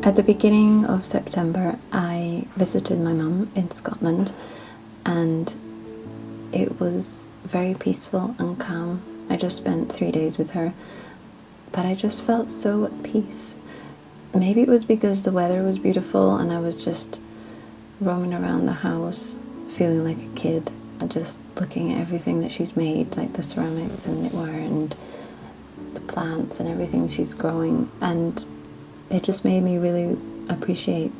At the beginning of September, I visited my mum in Scotland, and it was very peaceful and calm. I just spent 3 days with her, but I just felt so at peace. Maybe it was because the weather was beautiful and I was just roaming around the house feeling like a kid and just looking at everything that she's made, like the ceramics and knitwear and the plants and everything she's growing, and it just made me really appreciate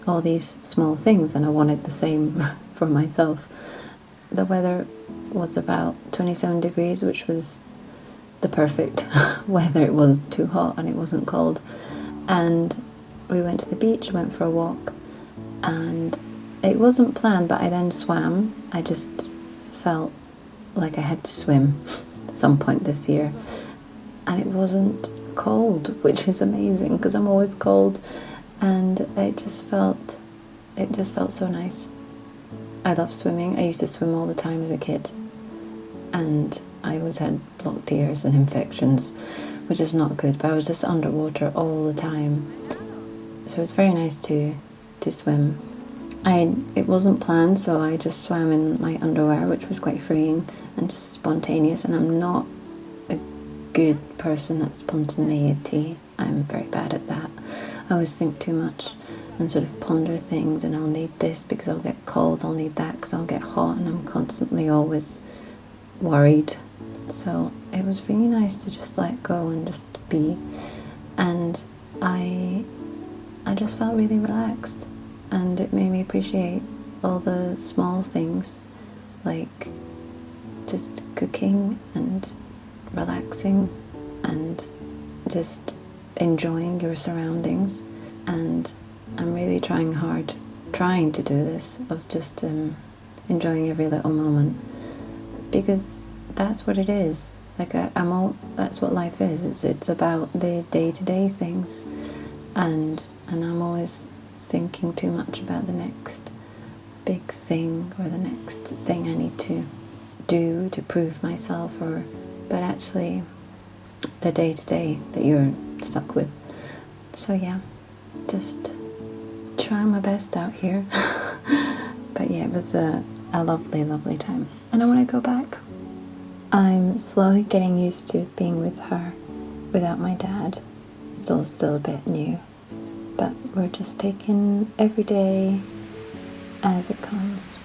all these small things, and I wanted the same for myself. The weather was about 27 degrees, which was the perfect weather. It wasn't too hot and it wasn't cold. And we went to the beach, went for a walk, and it wasn't planned, but I then swam. I just felt like I had to swim at some point this year, and it wasn't cold, which is amazing because I'm always cold, and it just felt so nice. I love swimming. I used to swim all the time as a kid, and I always had blocked ears and infections, which is not good, but I was just underwater all the time, so it was very nice to swim. It wasn't planned, so I just swam in my underwear, which was quite freeing and just spontaneous, and I'm not a good person at spontaneity. I'm very bad at that. I always think too much and sort of ponder things, and I'll need this because I'll get cold, I'll need that because I'll get hot, and I'm constantly always worried. So it was really nice to just let go and just be, and I just felt really relaxed, and it made me appreciate all the small things, like just cooking and relaxing and just enjoying your surroundings. And I'm really trying to do this, of just enjoying every little moment, because that's what it is. Like that's what life is. It's about the day-to-day things, and I'm always thinking too much about the next big thing or the next thing I need to do to prove myself, but actually the day-to-day that you're stuck with. So yeah, just trying my best out here. But yeah, it was a lovely time, and I want to go back. I'm slowly getting used to being with her without my dad. It's all still a bit new, but we're just taking every day as it comes.